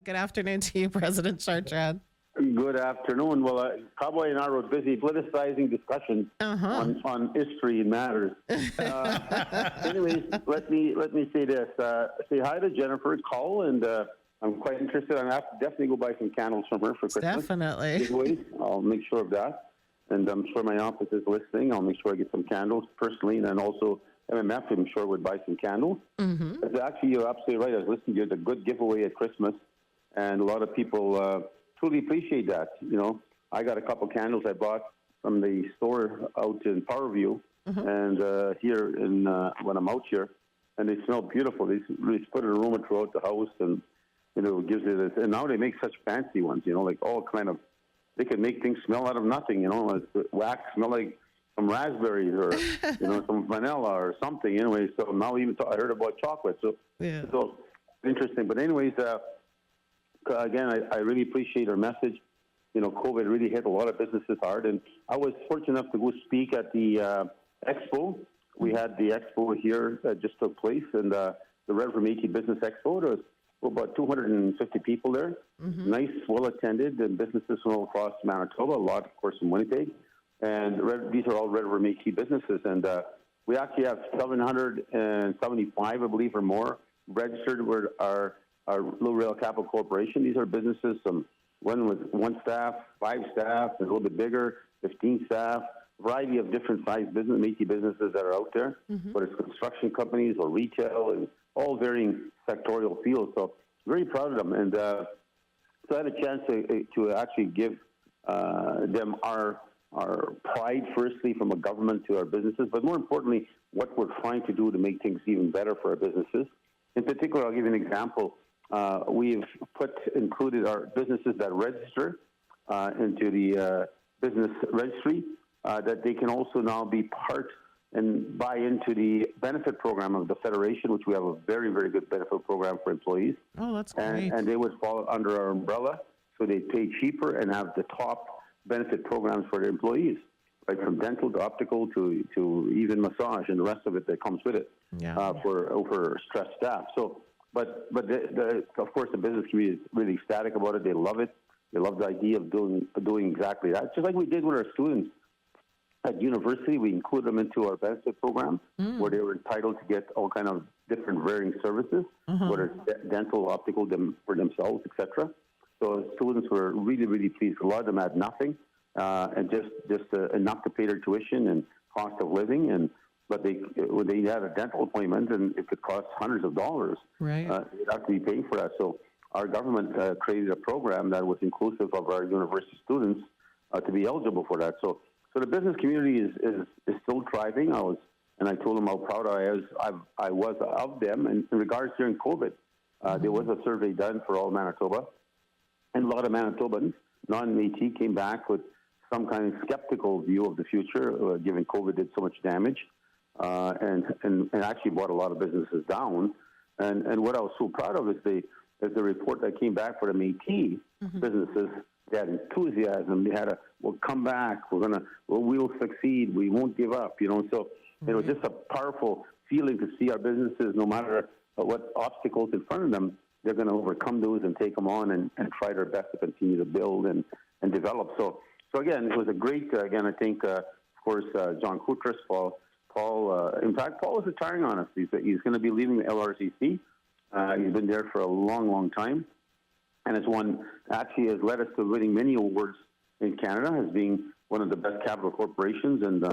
Good afternoon to you, President Chartrand. Good afternoon. Well, Cowboy and I were busy politicizing discussions Uh-huh. on history matters. Anyways, let me say this. Say hi to Jennifer Cole, and I'm quite interested. I'm have to definitely go buy some candles from her for Christmas. Definitely. Giveaways. I'll make sure of that, and I'm sure my office is listening. I'll make sure I get some candles personally, and then also MMF. I'm sure would buy some candles. Mm-hmm. But actually, you're absolutely right. I was listening to you. It's a good giveaway at Christmas, and a lot of people truly appreciate that. You know, I got a couple candles I bought from the store out in Powerview, and here in when I'm out here, and they smell beautiful. They really put an aroma throughout the house, and you know, it gives it. And now they make such fancy ones. You know, like all kind of. They can make things smell out of nothing. You know, like wax smell like some raspberries or you know some vanilla or something. Anyway, so now even I heard about chocolate. So Yeah. so interesting. But anyways. Again, I really appreciate her message. You know, COVID really hit a lot of businesses hard, and I was fortunate enough to go speak at the expo. We had the expo here that just took place, and the Red for Métis Business Expo. There was about 250 people there. Mm-hmm. Nice, well attended, and businesses from all across Manitoba. A lot, of course, from Winnipeg, and these are all Red for Métis businesses. And we actually have 775, I believe, or more registered with our Little Rail Capital Corporation. These are businesses, one with one staff, 5 staff, a little bit bigger, 15 staff, variety of different size business, Métis businesses that are out there, whether it's construction companies or retail and all varying sectorial fields. So very proud of them. And so I had a chance to actually give them our pride, firstly, from a government to our businesses, but more importantly, what we're trying to do to make things even better for our businesses. In particular, I'll give you an example. We've included our businesses that register into the business registry, that they can also now be part and buy into the benefit program of the Federation, which we have a very, very good benefit program for employees. Oh, that's great. And they would fall under our umbrella, so they pay cheaper and have the top benefit programs for their employees, right from dental to optical to even massage and the rest of it that comes with it for overstressed staff. So. But of course, the business community is really ecstatic about it. They love it. They love the idea of doing exactly that. Just like we did with our students at university, we include them into our benefit program where they were entitled to get all kind of different varying services, whether it's dental, optical, for themselves, etc. So students were really, really pleased. A lot of them had nothing, and just enough to pay their tuition and cost of living, but they had a dental appointment, and it could cost hundreds of dollars. Right. They'd have to be paying for that. So our government created a program that was inclusive of our university students to be eligible for that. So the business community is still thriving. I told them how proud I was of them. And in regards during COVID, there was a survey done for all Manitoba, and a lot of Manitobans, non-Métis, came back with some kind of skeptical view of the future, given COVID did so much damage. And actually brought a lot of businesses down. And what I was so proud of is the report that came back for the Métis businesses. They had enthusiasm. They had we'll come back. We'll succeed. We won't give up. You know, so it was just a powerful feeling to see our businesses, no matter what obstacles in front of them, they're going to overcome those and take them on and try their best to continue to build and develop. So again, it was a great. Again, I think of course John Koutras, Paul, in fact, Paul is retiring on us. He's going to be leaving the LRCC. He's been there for a long, long time, and has led us to winning many awards in Canada as being one of the best capital corporations and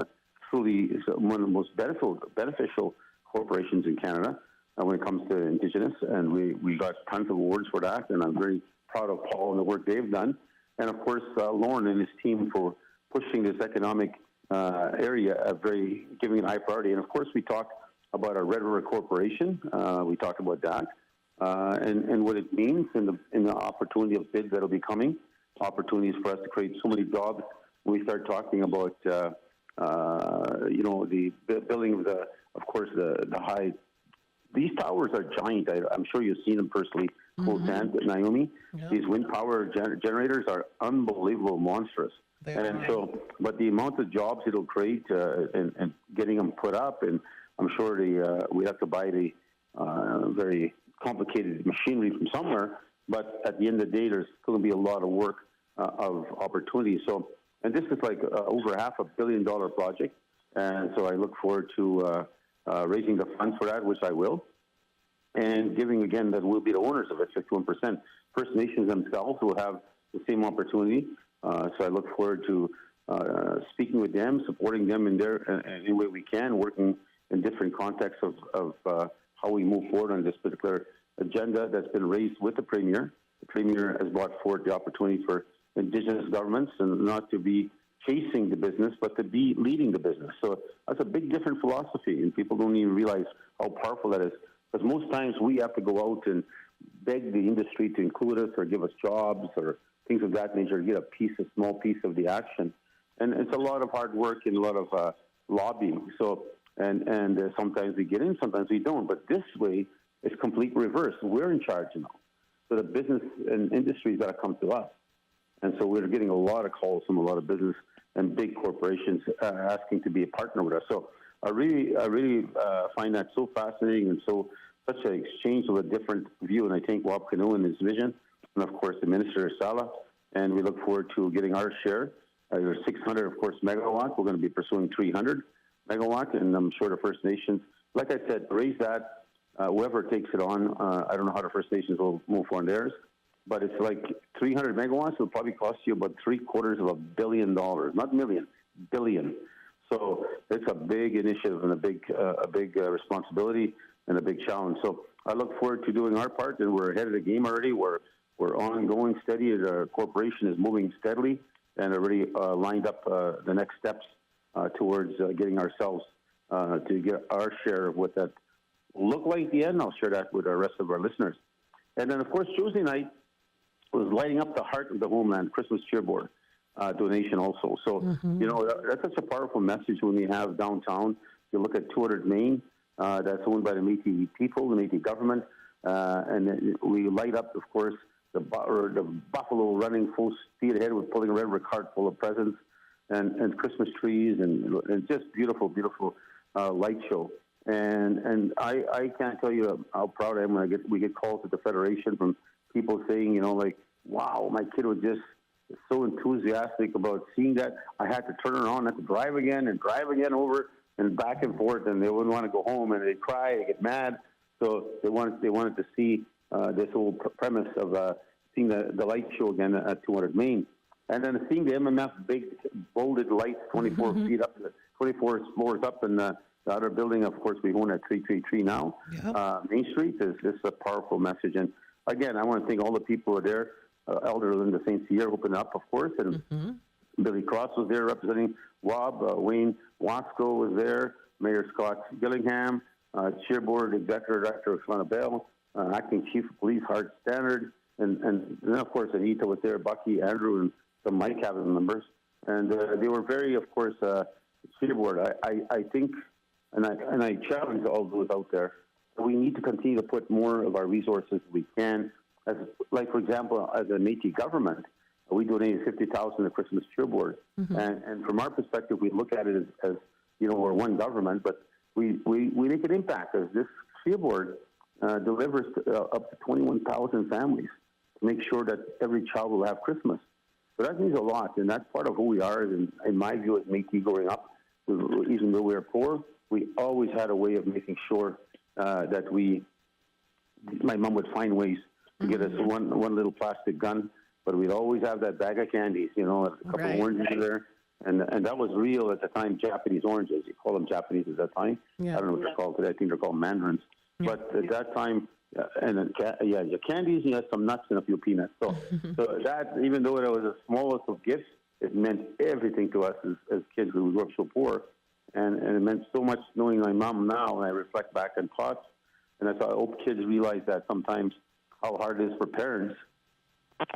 truly is one of the most beneficial corporations in Canada when it comes to Indigenous. And we got tons of awards for that, and I'm very proud of Paul and the work they've done. And of course, Lauren and his team for pushing this economic area giving it high priority. And of course, we talked about our Red River Corporation. We talked about that and what it means in the opportunity of bids that will be coming, opportunities for us to create so many jobs. When we start talking about the building of the high. These towers are giant. I'm sure you've seen them personally, close hand, Naomi. Yep. These wind power generators are unbelievable, monstrous. But the amount of jobs it'll create and getting them put up, and I'm sure we have to buy the very complicated machinery from somewhere. But at the end of the day, there's still going to be a lot of work of opportunity. So, and this is like over $500 million project, and so I look forward to raising the funds for that, which I will, and giving again that we'll be the owners of it, 51%. First Nations themselves will have the same opportunity. So I look forward to speaking with them, supporting them in any way we can, working in different contexts of how we move forward on this particular agenda that's been raised with the Premier. The Premier has brought forward the opportunity for Indigenous governments and not to be chasing the business, but to be leading the business. So that's a big different philosophy, and people don't even realize how powerful that is. Because most times we have to go out and beg the industry to include us or give us jobs or things of that nature, get a small piece of the action. And it's a lot of hard work and a lot of lobbying. So, and sometimes we get in, sometimes we don't. But this way, it's complete reverse. We're in charge now. So the business and industry's got to come to us. And so we're getting a lot of calls from a lot of business and big corporations asking to be a partner with us. So I really find that so fascinating and such an exchange of a different view. And I think Wab Kinew and his vision, and of course the Minister Sala, and we look forward to getting our share. There's 600, of course, megawatt. We're going to be pursuing 300 megawatt, and I'm sure the First Nations, like I said, raise that. Whoever takes it on, I don't know how the First Nations will move on theirs, but it's like 300 megawatts will probably cost you about $750 million, not million, billion. So it's a big initiative and a big responsibility and a big challenge. So I look forward to doing our part, and we're ahead of the game already. We're ongoing steady. The corporation is moving steadily and already lined up the next steps towards getting ourselves to get our share of what that look like at the end. I'll share that with the rest of our listeners. And then, of course, Tuesday night was lighting up the heart of the homeland, Christmas cheerboard donation also. So, you know, that's such a powerful message when we have downtown. You look at 200 Main, that's owned by the Métis people, the Métis government, and then we light up, of course, the buffalo running full speed ahead with pulling a red cart full of presents and Christmas trees and just beautiful, beautiful light show. And I can't tell you how proud I am when we get calls at the Federation from people saying, you know, like, wow, my kid was just so enthusiastic about seeing that. I had to turn it on, I had to drive again over and back and forth, and they wouldn't want to go home, and they cry, they get mad. So they wanted to see this whole premise of seeing the light show again at 200 Main. And then seeing the MMF big bolded lights 24 feet up, 24 floors up, and the other building, of course, we own at 333 now. Yep. Main Street is a powerful message. And again, I want to thank all the people who are there. Elder Linda St. Cyr opened up, of course, and Billy Cross was there representing WAB. Wayne Wasco was there. Mayor Scott Gillingham, Chair Board Executive Director Shana Bell, Acting Chief of Police Hart Standard, and then, of course, Anita was there, Bucky, Andrew, and some of my cabinet members. And they were very, of course, Chair Board. I think, and I challenge all those out there, we need to continue to put more of our resources we can. As, like, for example, as a Métis government, we donated $50,000 to Christmas Cheer Board. And from our perspective, we look at it as you know, we're one government, but we make an impact as this Cheer Board delivers up to 21,000 families to make sure that every child will have Christmas. So that means a lot, and that's part of who we are. And in my view, as Métis growing up, even though we were poor, we always had a way of making sure that my mom would find ways to get us one little plastic gun, but we'd always have that bag of candies, you know, a couple of oranges there. And that was real at the time, Japanese oranges. You call them Japanese at that time. Yeah. I don't know what they're called today. I think they're called mandarins. Yeah. But at that time, your candies, you had some nuts and a few peanuts. So, so that, even though it was the smallest of gifts, it meant everything to us as kids who grew up so poor. And it meant so much knowing my mom now, and I reflect back on thoughts. And I hope kids realize that sometimes how hard it is for parents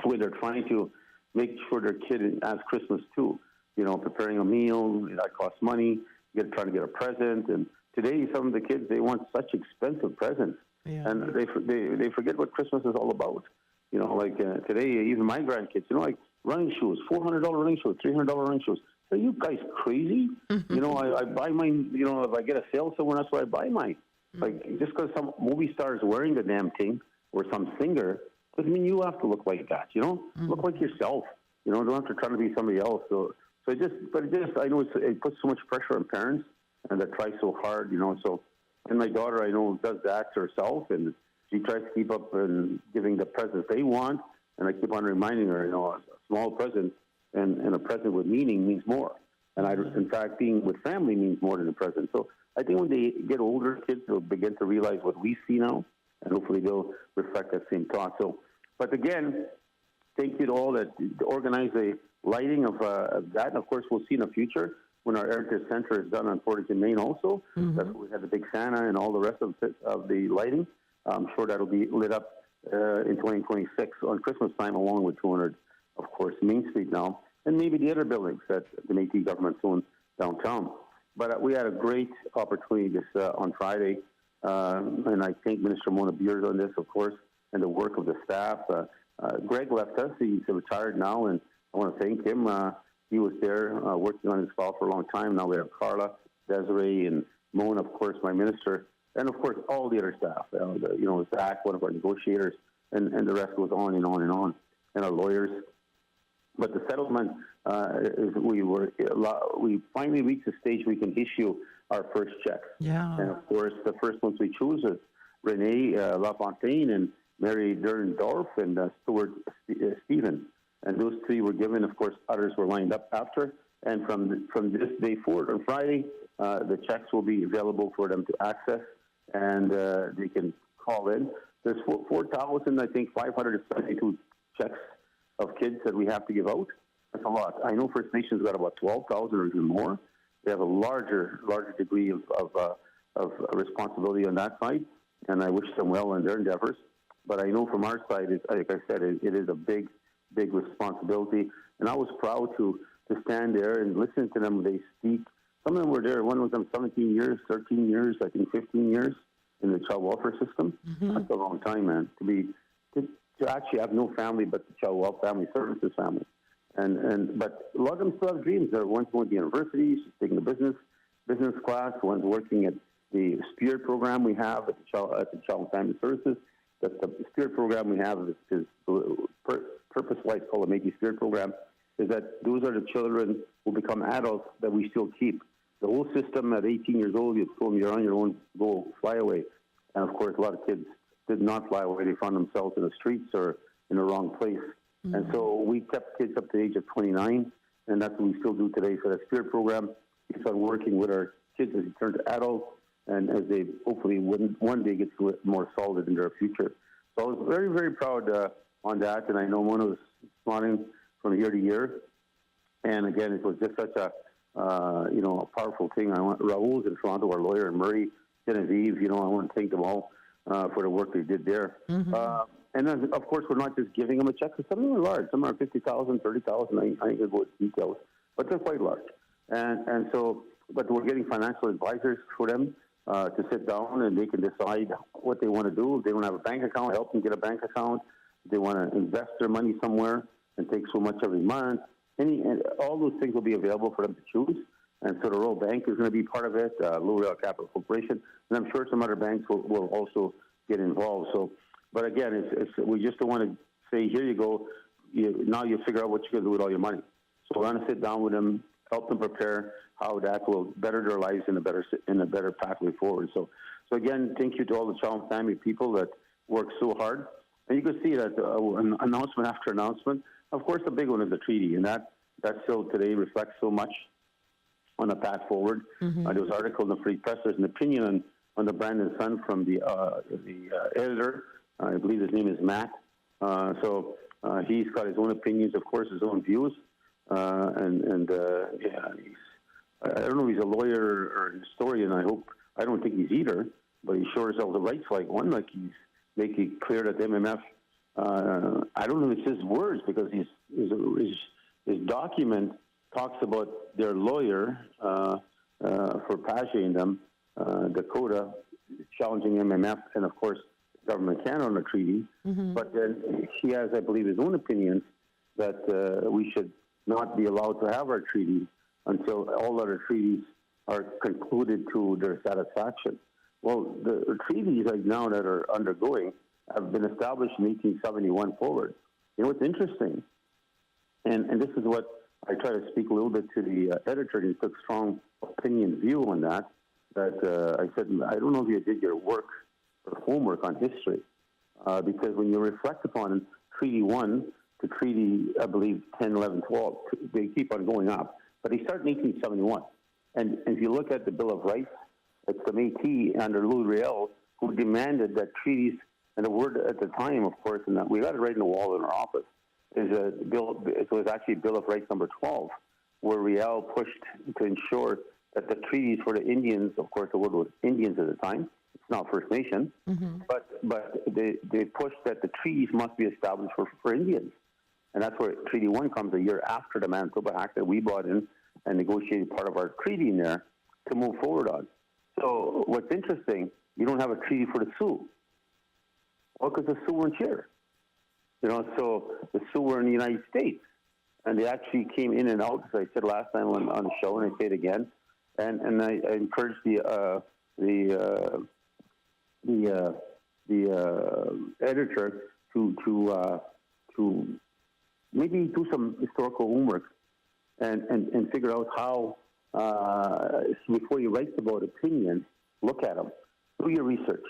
when they're trying to make sure their kid has Christmas too. You know, preparing a meal, that costs money, trying to get a present. And today, some of the kids, they want such expensive presents. Yeah. And they forget what Christmas is all about. You know, like today, even my grandkids, you know, like running shoes, $400 running shoes, $300 running shoes. Are you guys crazy? You know, I buy mine, you know, if I get a sale somewhere, that's where I buy mine. Like, just because some movie star is wearing the damn thing, or some singer, Because, I mean, you have to look like that, you know? Look like yourself. You know, don't have to try to be somebody else. So I know it puts so much pressure on parents and that try so hard, you know. So, and my daughter, I know, does that to herself, and she tries to keep up and giving the presents they want. And I keep on reminding her, you know, a small present and a present with meaning means more. And in fact, being with family means more than a present. So I think when they get older, kids will begin to realize what we see now, and hopefully they'll reflect that same thought. So, but again, thank you to all that organize the lighting of that. And of course, we'll see in the future when our Heritage Center is done on Portage and Main also. That's where we have the big Santa and all the rest of the lighting. I'm sure that'll be lit up in 2026 on Christmas time, along with 200, of course, Main Street now, and maybe the other buildings that the Métis government's own downtown. But we had a great opportunity this on Friday, and I thank Minister Mona Beers on this, of course, and the work of the staff. Greg left us; he's retired now, and I want to thank him. He was there working on his file for a long time. Now we have Carla, Desiree, and Mona, of course, my minister, and of course all the other staff. Zach, one of our negotiators, and the rest goes on and on and on, and our lawyers. But the settlement is we finally reached the stage we can issue our first checks. Yeah. And of course, the first ones we choose is Renee LaFontaine and Mary Durndorf and Stuart Stephen. And those three were given. Of course, others were lined up after. And from this day forward, on Friday, the checks will be available for them to access, and they can call in. There's 4,000, I think, 572 checks of kids that we have to give out. That's a lot. I know First Nations got about 12,000 or even more. They have a larger degree of responsibility on that side, and I wish them well in their endeavors. But I know from our side, like I said, it is a big responsibility. And I was proud to stand there and listen to them. They speak. Some of them were there. One was them 17 years, 13 years, I think 15 years in the child welfare system. That's a long time, man, to actually have no family but the Child Welfare Family Services family. But a lot of them still have dreams. One's going to university, she's taking a business class, one's working at the Spirit program we have at the Child Family Services. The Spirit program we have is purpose-wise called the Métis Spirit program, is that those are the children who become adults that we still keep. The whole system at 18 years old, you told them you're on your own, go fly away. And of course, a lot of kids did not fly away. They found themselves in the streets or in the wrong place. And so we kept kids up to the age of 29, and that's what we still do today. So that Spirit program keeps on working with our kids as they turn to adults and as they hopefully one day get more solid in their future. So I was very, very proud on that, and I know Mona was smiling from year to year. And again, it was just such a powerful thing. Raoul's in Toronto, our lawyer, and Murray, Genevieve, I want to thank them all for the work they did there. And then, of course, we're not just giving them a check, because some of them are large. Some are 50,000, 30,000. I think we'll go into details, but they're quite large. And so, but we're getting financial advisors for them to sit down, and they can decide what they want to do. If they don't have a bank account, help them get a bank account. If they want to invest their money somewhere and take so much every month, and all those things will be available for them to choose. And so the Royal Bank is going to be part of it, L'Oreal Capital Corporation, and I'm sure some other banks will also get involved. So, but again, we just don't want to say, here you go, now you figure out what you're going to do with all your money. So we're going to sit down with them, help them prepare how that will better their lives in a better pathway forward. So again, thank you to all the child and family people that work so hard. And you can see that announcement after announcement. Of course, the big one is the treaty, and that still today reflects so much on the path forward. There was an article in the Free Press. There's an opinion on the Brandon Sun from the editor. I believe his name is Matt. So he's got his own opinions, of course, his own views. I don't know if he's a lawyer or a historian. I don't think he's either, but he sure as hell the rights like one. Like he's making it clear that the MMF. I don't know if it's his words, because his document talks about their lawyer for Paget and them, Dakota, challenging MMF, and of course government Canada on the treaty. But then he has, I believe, his own opinions that we should not be allowed to have our treaty until all other treaties are concluded to their satisfaction. Well, the treaties right now that are undergoing have been established in 1871 forward. You know, what's interesting, and this is what I try to speak a little bit to the editor, and he took strong opinion view on that, I said, I don't know if you did your work or homework on history, because when you reflect upon Treaty 1 to Treaty, I believe, 10, 11, 12, they keep on going up. But they start in 1871. And if you look at the Bill of Rights, it's the Métis under Louis Riel who demanded that treaties, and the word at the time, of course, and that we got it right in the wall in our office, is a bill. It was actually Bill of Rights number 12, where Riel pushed to ensure that the treaties for the Indians, of course, the word was Indians at the time. It's not First Nation, but they pushed that the treaties must be established for Indians, and that's where Treaty 1 comes a year after the Manitoba Act that we brought in and negotiated part of our treaty in there to move forward on. So what's interesting, you don't have a treaty for the Sioux. Well, because the Sioux weren't here. You know, so the Sioux were in the United States, and they actually came in and out, as I said last time on the show, and I say it again. And I encourage the editor to maybe do some historical homework and figure out how, before you write about opinions, look at them. Do your research.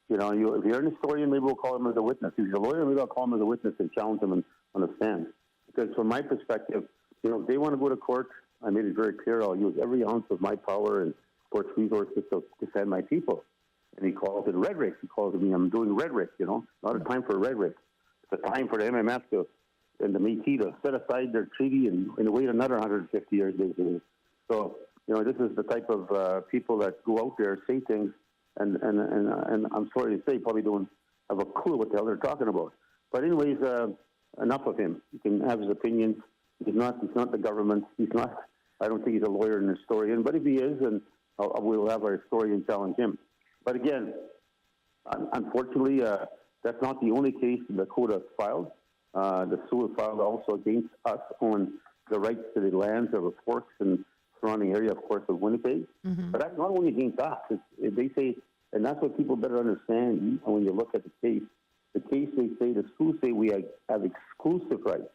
You know, if you're an historian, maybe we'll call him as a witness. If he's a lawyer, maybe I'll call him as a witness and challenge him on the stand. Because from my perspective, you know, if they want to go to court, I made it very clear, I'll use every ounce of my power and sports resources to defend my people. And he calls it rhetoric. He calls me, I'm doing rhetoric, you know, not a time for rhetoric. It's a time for the MMF and the Métis to set aside their treaty and wait another 150 years, basically. So, you know, this is the type of people that go out there, say things, and I'm sorry to say, probably don't have a clue what the hell they're talking about. But anyways, enough of him. He can have his opinions. He's not the government. He's not. I don't think he's a lawyer and historian. But if he is, then we'll have our historian challenge him. But again, unfortunately, that's not the only case the Dakota filed. The Sioux filed also against us on the rights to the lands of the Forks and surrounding area, of course, of Winnipeg. But that's not only against us. They say, and that's what people better understand when you look at the case. The case, they say, the Sioux say we have exclusive rights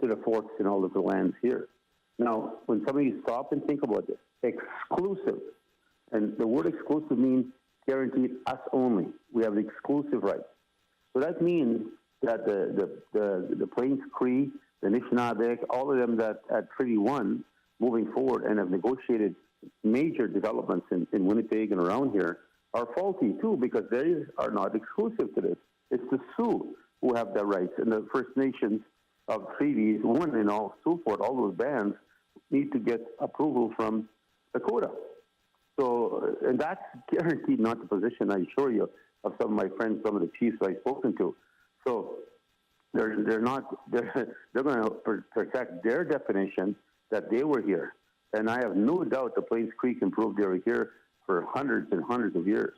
to the Forks and all of the lands here. Now, when somebody stop and think about this, exclusive, and the word exclusive means guaranteed us only. We have the exclusive rights. So that means that the Plains Cree, the Anishinaabe, all of them that at Treaty 1 moving forward and have negotiated major developments in Winnipeg and around here are faulty too, because they are not exclusive to this. It's the Sioux who have their rights, and the First Nations of treaties, one and all, Sioux Fort, all those bands need to get approval from Dakota. So, and that's guaranteed not the position, I assure you, of some of my friends, some of the chiefs I've spoken to. So they're going to protect their definition that they were here. And I have no doubt the Plains Creek can prove they were here for hundreds and hundreds of years.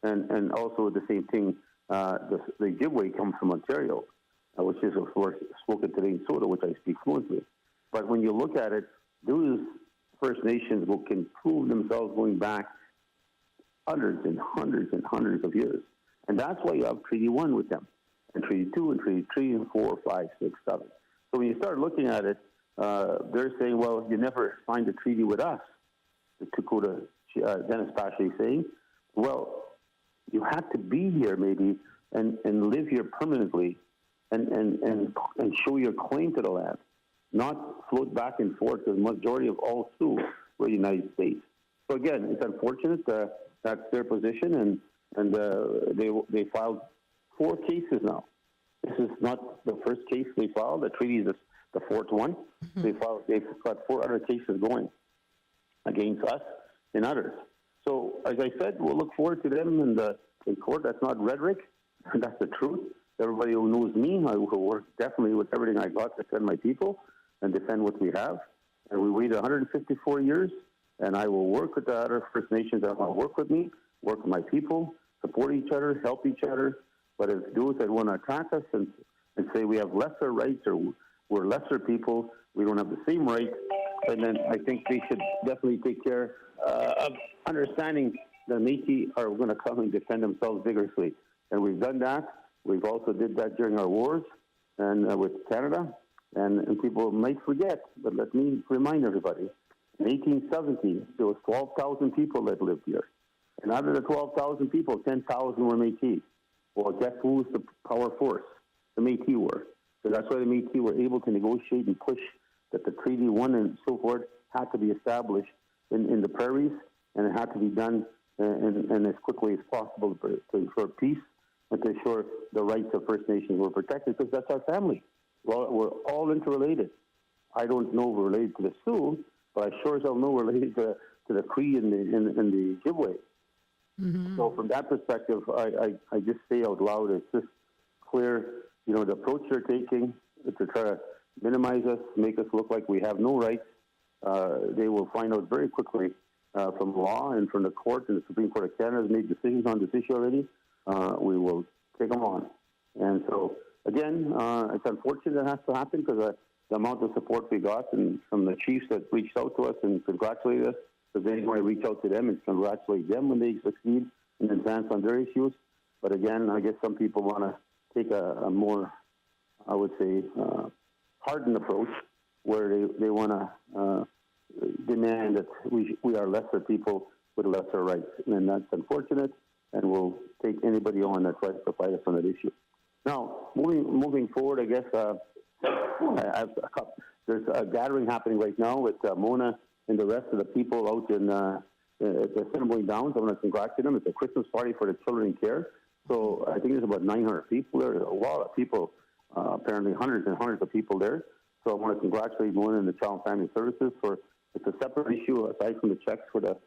And also the same thing, the Ojibwe comes from Ontario, which is, of course, spoken today in Soda, which I speak fluently. But when you look at it, those First Nations who can prove themselves going back hundreds and hundreds and hundreds of years. And that's why you have Treaty 1 with them, and Treaty 2, and Treaty 3, and 4, 5, 6, 7. So when you start looking at it, they're saying, well, you never signed a treaty with us. The Dakota, Dennis Pashley saying, well, you had to be here maybe and live here permanently and show your claim to the land, not float back and forth. The majority of all Sioux were the United States. So again, it's unfortunate that's their position, and they filed 4 cases now. This is not the first case they filed. The treaty is the 4th one. They've got 4 other cases going against us and others. So as I said, we'll look forward to them in court. That's not rhetoric. That's the truth. Everybody who knows me, I will work definitely with everything I got to defend my people and defend what we have. And we waited 154 years, and I will work with the other First Nations that want to work with me, work with my people, support each other, help each other. But if those that want to attack us and say we have lesser rights or we're lesser people, we don't have the same rights, and then I think they should definitely take care of understanding the Métis are going to come and defend themselves vigorously. And we've done that, We've also did that during our wars and with Canada. And people might forget, but let me remind everybody, in 1870, there was 12,000 people that lived here. And out of the 12,000 people, 10,000 were Métis. Well, guess who's the power force? The Métis were. So that's why the Métis were able to negotiate and push that the Treaty 1 and so forth had to be established in the prairies, and it had to be done and as quickly as possible to ensure peace and to ensure the rights of First Nations were protected, because that's our family. Well, we're all interrelated. I don't know we're related to the Sioux, but I sure as hell know we're related to the Cree and the Ojibwe. Mm-hmm. So from that perspective, I just say out loud, it's just clear, the approach they're taking to try to minimize us, make us look like we have no rights. They will find out very quickly from law and from the court, and the Supreme Court of Canada has made decisions on this issue already. We will take them on. And so, again, it's unfortunate it has to happen because the amount of support we got and from the chiefs that reached out to us and congratulated us, because then when I reach out to them and congratulate them when they succeed and advance on their issues. But again, I guess some people want to take a more, I would say, hardened approach where they want to demand that we are lesser people with lesser rights. And that's unfortunate, and we'll take anybody on that tries to fight us on that issue. Now, moving forward, I guess there's a gathering happening right now with Mona and the rest of the people out in the Assiniboine Downs. I want to congratulate them. It's a Christmas party for the children in care. So I think there's about 900 people there. There's a lot of people, apparently hundreds and hundreds of people there. So I want to congratulate Mona and the Child and Family Services for, it's a separate issue aside from the checks for the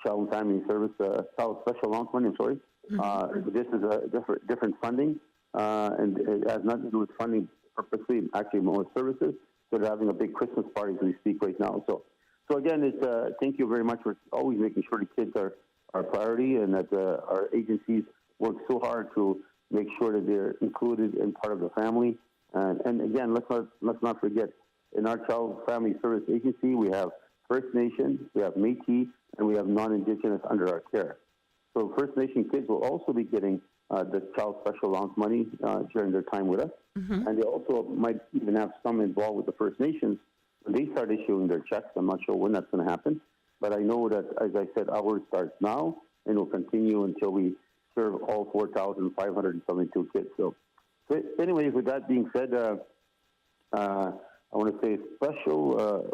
Child and Family Service, Child Special Allowance money, I'm sorry. Mm-hmm. This is a different funding, and it has nothing to do with funding purposely, actually more services. So they're having a big Christmas party as we speak right now. So again, it's thank you very much for always making sure the kids are our priority, and that our agencies work so hard to make sure that they're included and part of the family. And again, let's not forget, in our Child Family Service Agency, we have First Nation, we have Métis, and we have non-Indigenous under our care. So First Nation kids will also be getting the Child Special Allowance money during their time with us. Mm-hmm. And they also might even have some involved with the First Nations when they start issuing their checks. I'm not sure when that's going to happen. But I know that, as I said, ours starts now and will continue until we serve all 4,572 kids. So anyways, with that being said, I want to say a special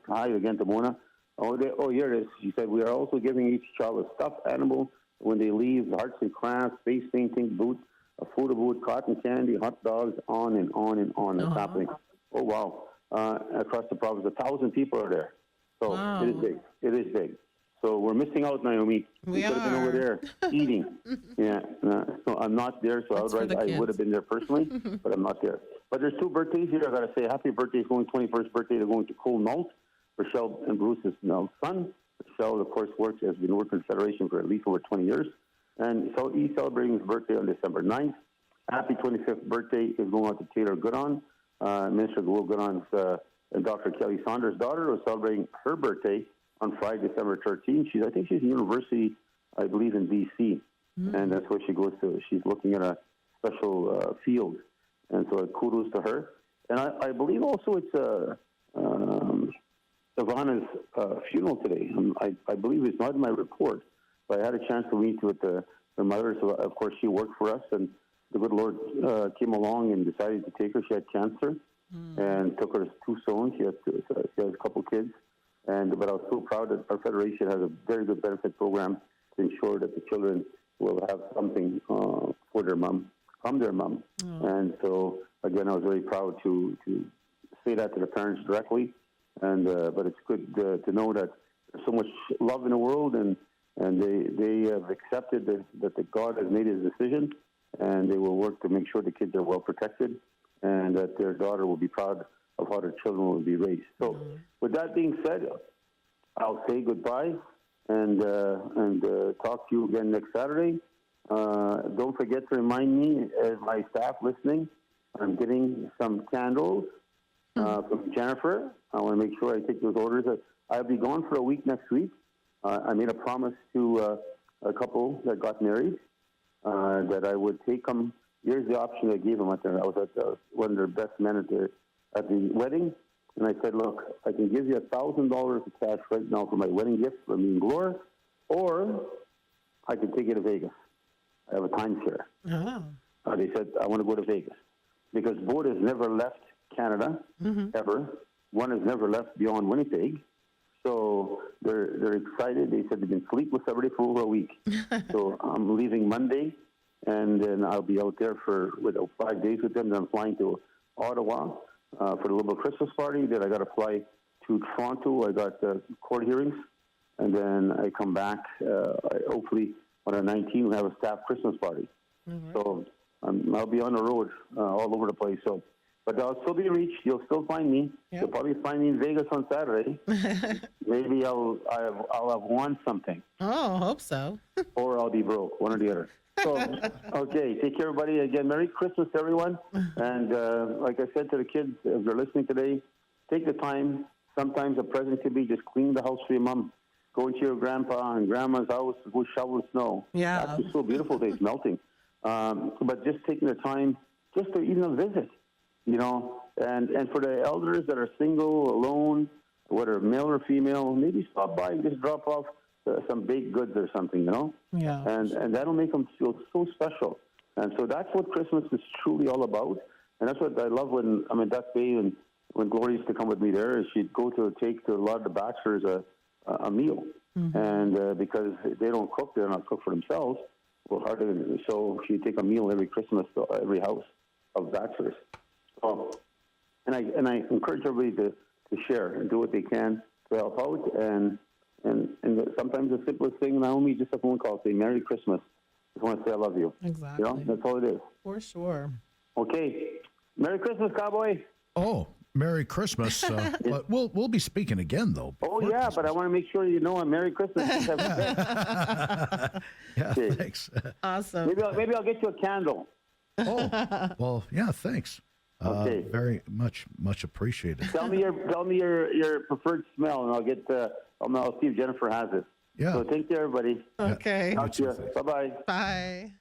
hi again to Mona. Here it is. She said, we are also giving each child a stuffed animal when they leave, arts and crafts, face painting, boots, a photo booth, cotton candy, hot dogs, on and on and on. It's happening. Oh, wow. Across the province, 1,000 people are there. So wow. It is big. It is big. So we're missing out, Naomi. We could have been over there eating. Yeah. So I'm not there, so otherwise I would have been there personally, but I'm not there. But there's two birthdays here. I got to say happy birthday. It's going 21st birthday. They're going to Cole Nault, Rochelle and Bruce's son. Rochelle, of course, has been working in Federation for at least over 20 years. And so he's celebrating his birthday on December 9th. Happy 25th birthday is going out to Taylor Goodon. Minister Will Goodon's and Dr. Kelly Saunders' daughter was celebrating her birthday on Friday, December 13th. I think she's in university, I believe, in B.C., and that's where she goes to. She's looking at a special field, and so kudos to her. And I believe also it's Ivana's funeral today. I believe it's not in my report, but I had a chance to meet with the mother. So, of course, she worked for us, and the good Lord came along and decided to take her. She had cancer and took her 2 sons. She has a couple kids. But I was so proud that our Federation has a very good benefit program to ensure that the children will have something for their mom, from their mom. And so, again, I was very proud to say that to the parents directly. But it's good to know that there's so much love in the world, and they have accepted that God has made his decision, and they will work to make sure the kids are well protected, and that their daughter will be proud of how their children will be raised. So, with that being said, I'll say goodbye and talk to you again next Saturday. Don't forget to remind me, as my staff listening, I'm getting some candles from Jennifer. I want to make sure I take those orders. I'll be gone for a week next week. I made a promise to a couple that got married that I would take them here's the option I gave them. I was at one of their best men at the wedding, and I said, look, I can give you $1,000 of cash right now for my wedding gift for me and Gloria, or I can take you to Vegas. I have a timeshare. Oh. They said, I want to go to Vegas. Because boat has never left Canada, ever. One has never left beyond Winnipeg. So they're excited. They said they've been sleepless already for over a week. So I'm leaving Monday, and then I'll be out there for 5 days with them. Then I'm flying to Ottawa for the little Christmas party. Then I got to fly to Toronto. I got court hearings. And then I come back, hopefully on the 19th, we'll have a staff Christmas party. So I'll be on the road all over the place. So, but I'll still be reached. You'll still find me. Yep. You'll probably find me in Vegas on Saturday. Maybe I'll have won something. Oh, hope so. Or I'll be broke, one or the other. So, okay, take care, everybody. Again, Merry Christmas, everyone. And like I said to the kids, if they're listening today, take the time. Sometimes a present could be just clean the house for your mom. Go into your grandpa and grandma's house, go shovel the snow. Yeah. It's so beautiful today, it's melting. But just taking the time just to even visit, you know. And for the elders that are single, alone, whether male or female, maybe stop by and just drop off some baked goods or something, you know. Yeah. And that'll make them feel so special. And so that's what Christmas is truly all about. And that's what I love when I'm in Duck Bay, and when Gloria used to come with me there, is she'd go to take to a lot of the bachelors a meal. And because they don't cook, they're not cook for themselves. Well, so she'd take a meal every Christmas to every house of bachelors. So, and I encourage everybody to share and do what they can to help out. And sometimes the simplest thing, Naomi, just a phone call, say Merry Christmas. Just want to say I love you. Exactly. You know, that's all it is. For sure. Okay. Merry Christmas, cowboy. Oh, Merry Christmas. But we'll be speaking again, though. Oh, yeah, Christmas. But I want to make sure you know I'm Merry Christmas. Yeah, okay. Thanks. Awesome. Maybe I'll get you a candle. Oh, well, yeah, thanks. Okay. Very much appreciated. Tell me your preferred smell, and I'll get I'll see if Jennifer has it. Yeah. So take care, everybody. Okay. Talk to you. Bye-bye. Bye.